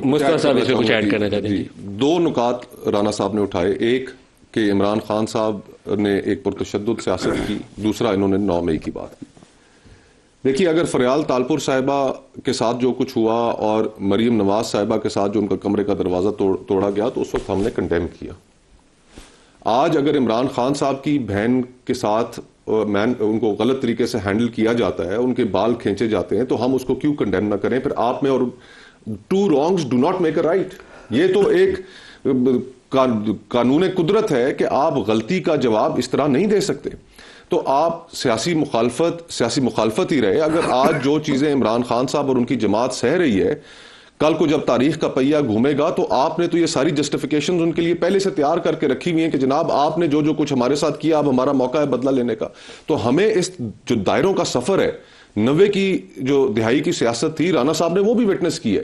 مصطفیٰ صاحب اس میں کچھ ایڈ کرنا چاہتے ہیں؟ دو نکات رانا صاحب نے اٹھائے، ایک کہ عمران خان صاحب نے ایک پرتشدد سیاست کی، دوسرا انہوں نے 9 مئی کی بات کی۔ دیکھیے اگر فریال تالپور صاحبہ کے ساتھ جو کچھ ہوا اور مریم نواز صاحبہ کے ساتھ جو ان کا کمرے کا دروازہ توڑا گیا تو اس وقت ہم نے کنڈیم کیا۔ آج اگر عمران خان صاحب کی بہن کے ساتھ ان کو غلط طریقے سے ہینڈل کیا جاتا ہے، ان کے بال کھینچے جاتے ہیں، تو ہم اس کو کیوں کنڈیم نہ کریں؟ پھر آپ میں اور two wrongs do not make a right, یہ تو ایک قانون قدرت ہے کہ آپ غلطی کا جواب اس طرح نہیں دے سکتے۔ تو آپ سیاسی مخالفت ہی رہے۔ اگر آج جو چیزیں عمران خان صاحب اور ان کی جماعت سہ رہی ہے، کل کو جب تاریخ کا پہیہ گھومے گا تو آپ نے تو یہ ساری جسٹیفیکیشنز ان کے لیے پہلے سے تیار کر کے رکھی ہوئی ہیں کہ جناب آپ نے جو کچھ ہمارے ساتھ کیا، اب ہمارا موقع ہے بدلہ لینے کا۔ تو ہمیں اس جو دائروں کا سفر ہے، 90 کی جو دہائی کی سیاست تھی، رانا صاحب نے وہ بھی وٹنس کی ہے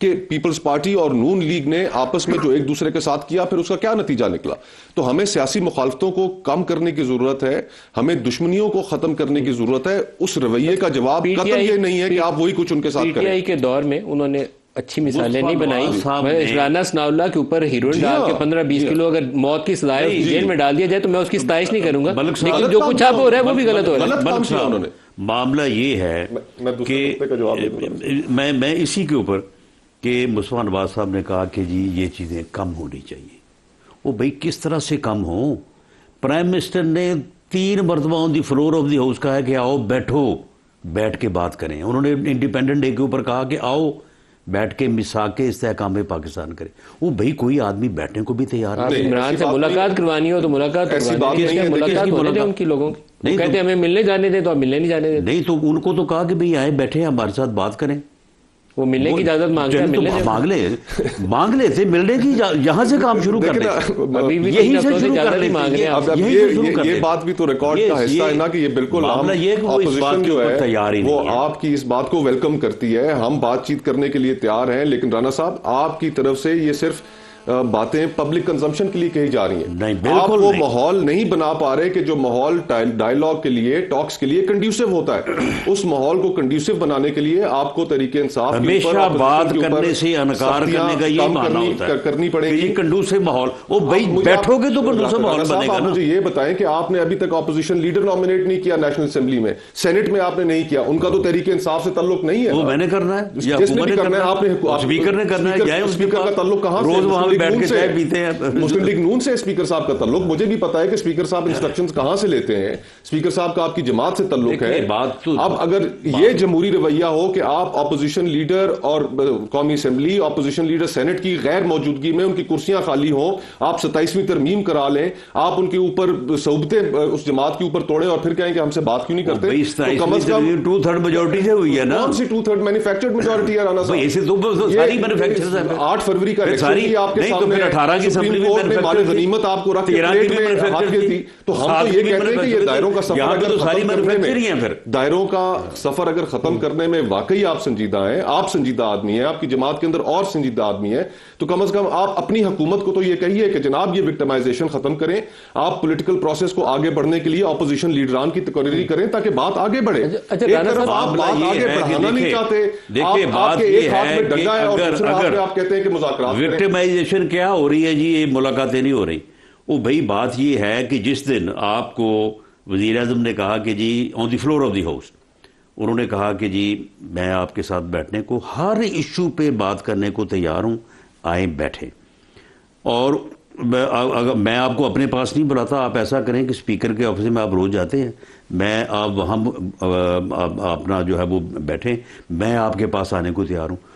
کہ پیپلز پارٹی اور نون لیگ نے آپس میں جو ایک دوسرے کے ساتھ کیا، پھر اس کا کیا نتیجہ نکلا۔ تو ہمیں سیاسی مخالفتوں کو کم کرنے کی ضرورت ہے، ہمیں دشمنیوں کو ختم کرنے کی ضرورت ہے۔ اس رویے کا جواب قطعاً یہ نہیں ہے کہ آپ وہی کچھ ان کے ساتھ کریں۔ پی ٹی آئی کے دور میں انہوں نے اچھی مثالیں نہیں بنائی۔ رانا ثناء اللہ کے اوپر ہیروئن ڈال کے 15-20 کلو اگر موت کی سزا ہے جیل میں ڈال دیا جائے تو میں اس کی ستائش نہیں کروں گا، لیکن جو کچھ اب ہو رہا ہے وہ بھی غلط ہو رہا ہے۔ معاملہ یہ ہے کہ میں اسی کے اوپر کہ مصطفیٰ نواز صاحب نے کہا کہ جی یہ چیزیں کم ہونی چاہیے۔ وہ بھائی کس طرح سے کم ہوں؟ پرائم منسٹر نے 3 مرتبہ آن دی فلور آف دی ہاؤس کہا ہے کہ آؤ بیٹھو، بیٹھ کے بات کریں۔ انہوں نے انڈیپینڈنٹ ڈے کے اوپر کہا کہ آؤ بیٹھ کے میثاق استحکام پاکستان کرے۔ وہ بھائی کوئی آدمی بیٹھنے کو بھی تیار نہیں۔ عمران سے ملاقات کروانی ہو تو ملاقات ہونے دیں ان کی، لوگوں کی کہتے ہیں ہمیں ملنے جانے دیں تو آپ ملنے نہیں جانے دیں۔ نہیں تو ان کو تو کہا کہ بھئی آئے بیٹھے ہمارے ساتھ بات کریں۔ وہ ملنے کی اجازت مانگتے ہیں، مانگ لے تھے ملنے کی، یہاں سے کام شروع کر لیں، یہی سے شروع کر لیں۔ یہ بات بھی تو ریکارڈ کا حصہ ہے نا کہ یہ بالکل اپوزیشن جو ہے وہ آپ کی اس بات کو ویلکم کرتی ہے۔ ہم بات چیت کرنے کے لیے تیار ہیں، لیکن رانا صاحب آپ کی طرف سے یہ صرف باتیں پبلک کنزمپشن کے لیے کہی جا رہی ہیں۔ آپ وہ ماحول نہیں بنا پا رہے کہ جو ماحول ڈائیلاگ کے لیے، ٹاکس کے لیے کنڈیوسو ہوتا ہے۔ اس ماحول کو کنڈیوسو بنانے کے لیے آپ کو تحریک انصاف ہمیشہ بات کرنے سے انکار کرنے کا یہ معنی ہوتا ہے کرنی پڑے گی۔ کنڈیوسو ماحول، وہ بھائی بیٹھو گے تو کنڈیوسو ماحول بنے گا نا۔ مجھے یہ بتائیں کہ آپ نے ابھی تک اپوزیشن لیڈر نامنیٹ نہیں کیا نیشنل اسمبلی میں، سینٹ میں آپ نے نہیں کیا، ان کا تو تحریک انصاف سے تعلق نہیں ہے۔ وہ میں نے کرنا ہے، جس نے بھی کرنا ہے، آپ نے اسپیکر نے کرنا ہے، اسپیکر کا تعلق کہاں سے؟ روز وہاں بیٹھ کے چائے پیتے ہیں۔ مسلم لیگ نون سے اسپیکر صاحب کا تعلق، مجھے بھی پتا ہے کہ اسپیکر صاحب انسٹرکشنز کہاں سے لیتے ہیں، اسپیکر صاحب کا آپ کی جماعت سے تعلق ہے۔ اب اگر یہ جمہوری رویہ ہو کہ آپ اپوزیشن لیڈر اور قومی اسمبلی، اپوزیشن لیڈر سینٹ کی غیر موجودگی میں ان کی کرسیاں خالی ہوں، آپ 27ویں ترمیم کرا لیں، آپ ان کے اوپر صوبتیں اس جماعت کے اوپر توڑیں اور پھر کہیں کہ ہم سے بات کیوں نہیں کرتے؟ کم از کم 2/3 میجورٹی سے ہوئی ہے نا۔ کون سی 2/3 مینوفیکچرڈ میجورٹی ہے رانا صاحب؟ ایسے تو ساری مینوفیکچرز ہیں۔ 8 فروری کا الیکشن بھی آپ کے سامنے، 18 کی سپریم کورٹ نے مال غنیمت آپ کو رکھ کے پلیٹ میں ہاتھ کے تھی۔ تو ہم تو یہ کہتے ہیں کہ یہ دائروں کا سفر اگر ختم کرنے میں، دائروں کا سفر اگر ختم کرنے میں واقعی آپ سنجیدہ ہیں، آپ سنجیدہ آدمی ہیں، آپ کی جماعت کے اندر اور سنجیدہ آدمی ہیں، تو کم از کم آپ اپنی حکومت کو تو یہ کہیے کہ جناب یہ وکٹمائزیشن ختم کریں، آپ پولیٹیکل پروسیس کو آگے بڑھنے کے لیے اپوزیشن لیڈران کی تقرری کریں تاکہ بات آگے بڑھے۔ ایک طرف آپ بات آگے بڑھانا نہیں چاہتے، آپ کے ایک ہاتھ میں ڈنڈا ہے اور دوسرے ہاتھ میں آپ کہتے ہیں کہ مذاکرات کریں۔ وکٹمائزیشن کیا ہو رہی ہے جی؟ یہ ملاقاتیں نہیں ہو رہی۔ وہ بھائی بات یہ ہے کہ جس دن آپ کو وزیر اعظم نے کہا کہ جی آن دی فلور آف دی ہاؤس، انہوں نے کہا کہ جی میں آپ کے ساتھ بیٹھنے کو، ہر ایشو پہ بات کرنے کو تیار ہوں، آئیں بیٹھیں۔ اور میں آپ کو اپنے پاس نہیں بلاتا، آپ ایسا کریں کہ اسپیکر کے آفس میں آپ روز جاتے ہیں، میں آپ وہاں اپنا جو ہے وہ بیٹھیں، میں آپ کے پاس آنے کو تیار ہوں۔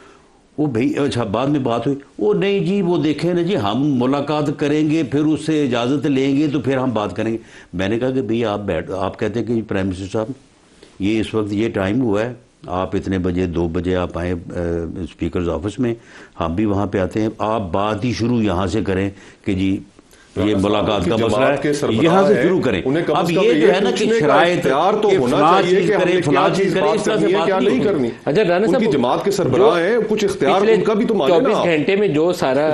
وہ بھائی اچھا بعد میں بات ہوئی، وہ نہیں جی وہ دیکھیں نا جی ہم ملاقات کریں گے، پھر اس سے اجازت لیں گے تو پھر ہم بات کریں گے۔ میں نے کہا کہ بھئی آپ کہتے ہیں کہ پرائم منسٹر صاحب یہ اس وقت یہ ٹائم ہوا ہے، آپ اتنے بجے 2 بجے آپ آئیں اسپیکرز آفس میں، ہم بھی وہاں پہ آتے ہیں، آپ بات ہی شروع یہاں سے کریں کہ جی یہ ملاقات کا مسئلہ ہے، یہاں سے شروع کریں۔ اب یہ جو ہے نا کہ شرائط تو ہونا چاہیے کہ ہمیں کیا چیز بات کرنی ہے کیا نہیں کرنی۔ ان کی جماعت کے سربراہ ہیں، کچھ اختیار ان کا بھی تو مانے نا۔ 24 گھنٹے میں جو سارا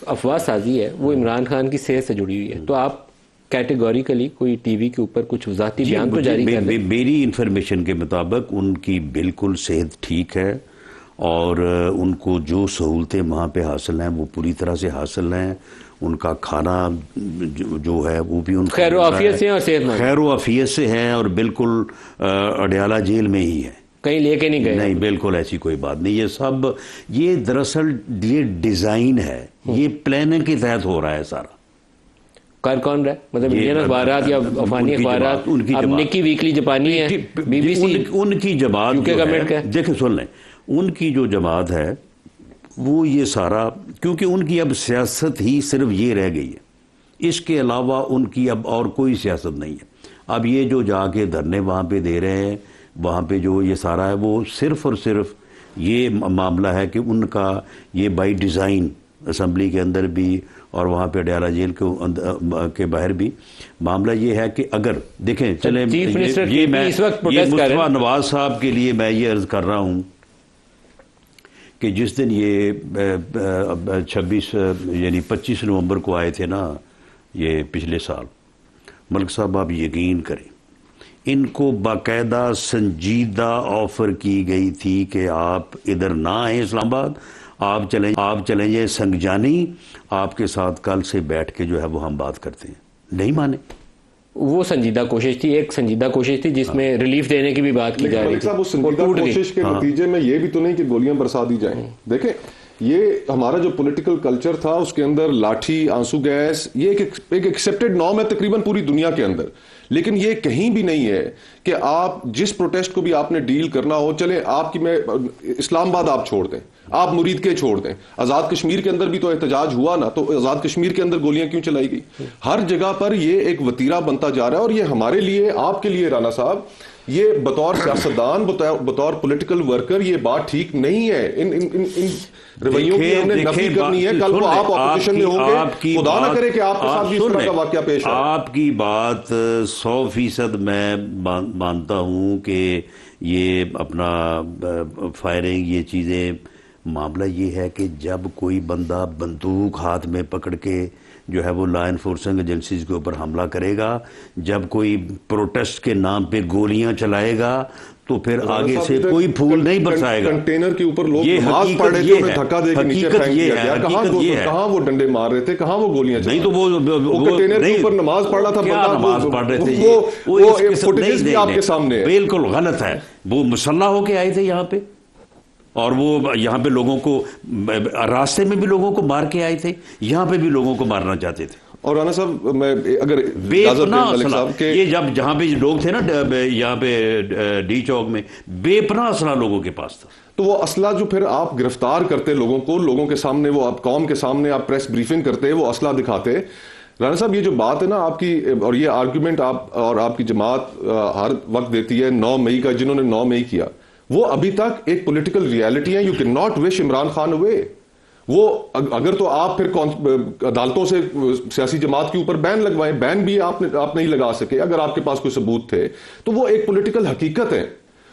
افواہ سازی ہے وہ عمران خان کی صحت سے جڑی ہوئی ہے، تو آپ کیٹیگوریکلی کوئی ٹی وی کے اوپر کچھ ذاتی بیان تو جاری کر دیں۔ میری انفارمیشن کے مطابق ان کی بالکل صحت ٹھیک ہے اور ان کو جو سہولتیں وہاں پہ حاصل ہیں وہ پوری طرح سے حاصل ہیں. ان کا کھانا جو ہے وہ بھی ان کو خیر و عافیت سے اور صحت مند خیر و عافیت سے ہیں اور بالکل اڈیالہ جیل میں ہی ہے, کہیں لے کے نہیں گئے. نہیں بالکل ایسی کوئی بات نہیں. یہ سب یہ دراصل یہ ڈیزائن ہے, یہ پلاننگ کے تحت ہو رہا ہے سارا. کر کون رہا ہے مطلب انڈین اخبارات یا افغانی اخبارات؟ اب نکی ویکلی جاپانی ہے, بی بی سی ان کی جماعت UK گورنمنٹ کا. دیکھیں سن لیں, ان کی جو جماعت ہے وہ یہ سارا, کیونکہ ان کی اب سیاست ہی صرف یہ رہ گئی ہے, اس کے علاوہ ان کی اب اور کوئی سیاست نہیں ہے. اب یہ جو جا کے دھرنے وہاں پہ دے رہے ہیں, وہاں پہ جو یہ سارا ہے وہ صرف اور صرف یہ معاملہ ہے کہ ان کا یہ بائی ڈیزائن اسمبلی کے اندر بھی اور وہاں پہ اڈیالہ جیل کے باہر بھی معاملہ یہ ہے کہ اگر دیکھیں چلیں, یہ میں مصطفیٰ نواز صاحب کے لیے میں یہ عرض کر رہا ہوں کہ جس دن یہ 25 نومبر کو آئے تھے نا یہ پچھلے سال, ملک صاحب آپ یقین کریں ان کو باقاعدہ سنجیدہ آفر کی گئی تھی کہ آپ ادھر نہ آئیں اسلام آباد, آپ چلیں جائیں سنگجانی, آپ کے ساتھ کل سے بیٹھ کے جو ہے وہ ہم بات کرتے ہیں. نہیں مانے. وہ سنجیدہ کوشش تھی, ایک سنجیدہ کوشش تھی جس میں ریلیف دینے کی بھی بات کی جا رہی تھی. وہ سنجیدہ کوشش کے نتیجے میں یہ بھی تو نہیں کہ گولیاں برسا دی جائیں. دیکھیں یہ ہمارا جو پولیٹیکل کلچر تھا اس کے اندر لاٹھی, آنسو گیس, یہ ایک ایکسیپٹڈ نارم ہے تقریباً پوری دنیا کے اندر. لیکن یہ کہیں بھی نہیں ہے کہ آپ جس پروٹیسٹ کو بھی آپ نے ڈیل کرنا ہو, چلیں آپ کی میں اسلام آباد آپ چھوڑ دیں, آپ مرید کے چھوڑ دیں, آزاد کشمیر کے اندر بھی تو احتجاج ہوا نا, تو آزاد کشمیر کے اندر گولیاں کیوں چلائی گئی؟ ہر جگہ پر یہ ایک وتیرہ بنتا جا رہا ہے. اور یہ ہمارے لیے, آپ کے لیے رانا صاحب, یہ بطور سیاستدان, بطور پولیٹیکل ورکر یہ بات ٹھیک نہیں ہے. ان رویوں کی ہم نے نفی کرنی ہے. کل کو آپ اپوزیشن میں ہوں گے, خدا نہ کرے کہ آپ کے ساتھ بھی اس طرح کا واقعہ پیش آئے. آپ کی بات 100% میں مانتا ہوں کہ یہ اپنا فائرنگ یہ چیزیں, معاملہ یہ ہے کہ جب کوئی بندہ بندوق ہاتھ میں پکڑ کے جو ہے وہ لا انفورسنگ ایجنسیز کے اوپر حملہ کرے گا, جب کوئی پروٹیسٹ کے نام پہ گولیاں چلائے گا, تو پھر آگے سے کوئی پھول نہیں برسائے گا. کنٹینر کے اوپر لوگ نماز پڑھ رہے تھے, انہیں دھکا دے کے نیچے پھینک دیا گیا. کہاں وہ ڈنڈے مار رہے تھے, کہاں وہ گولیاں چلا رہے تھے؟ وہ کنٹینر کے اوپر نماز پڑھ رہا تھا بندہ, نماز پڑھ رہے تھے, وہ فوٹیجز بھی آپ کے سامنے ہے. بالکل غلط ہے. وہ مسلح ہو کے آئے تھے یہاں پہ, اور وہ یہاں پہ لوگوں کو راستے میں بھی لوگوں کو مار کے آئے تھے, یہاں پہ بھی لوگوں کو مارنا چاہتے تھے. اور رانا صاحب میں اگر بے پناہ اسلحہ, یہ جہاں پہ لوگ تھے نا یہاں پہ ڈی چوک میں, بے پناہ اسلحہ لوگوں کے پاس تھا. تو وہ اسلحہ جو پھر آپ گرفتار کرتے لوگوں کو, لوگوں کے سامنے, وہ آپ قوم کے سامنے آپ پریس بریفنگ کرتے, وہ اسلحہ دکھاتے. رانا صاحب یہ جو بات ہے نا آپ کی, اور یہ آرگیومنٹ آپ اور آپ کی جماعت ہر وقت دیتی ہے 9 مئی کا, جنہوں نے 9 مئی کیا, وہ ابھی تک ایک پولیٹیکل ریالٹی ہے. یو کین ناٹ وش عمران خان اوے. وہ اگر تو آپ پھر عدالتوں سے سیاسی جماعت کے اوپر بین لگوائیں, بین بھی آپ نہیں لگا سکے, اگر آپ کے پاس کوئی ثبوت تھے, تو وہ ایک پولیٹیکل حقیقت ہے.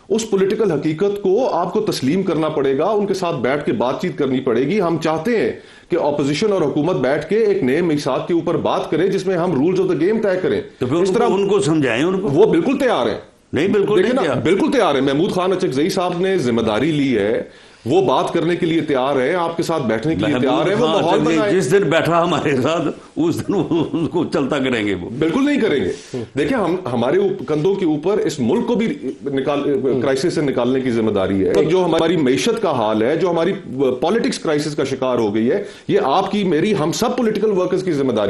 اس پولیٹیکل حقیقت کو آپ کو تسلیم کرنا پڑے گا, ان کے ساتھ بیٹھ کے بات چیت کرنی پڑے گی. ہم چاہتے ہیں کہ اپوزیشن اور حکومت بیٹھ کے ایک نئے میثاق کے اوپر بات کرے جس میں ہم رولز آف دا گیم طے کریں. تو اس طرح ان کو سمجھائیں, ان کو. وہ بالکل تیار ہیں. نہیں بالکل تیار ہے. محمود خان اچکزئی صاحب نے ذمہ داری لی ہے, وہ بات کرنے کے لیے تیار ہے, آپ کے ساتھ بیٹھنے کے لیے تیار ہے. وہ ماحول بنائے. جس دن بیٹھا ہمارے ساتھ اس دن اس کو چلتا کریں گے. وہ بالکل نہیں کریں گے. دیکھیں ہمارے کندھوں کے اوپر اس ملک کو بھی کرائسس سے نکالنے کی ذمہ داری ہے. جو ہماری معیشت کا حال ہے, جو ہماری پالیٹکس کرائسس کا شکار ہو گئی ہے, یہ آپ کی, میری, ہم سب پولیٹیکل ورکرز کی ذمہ داری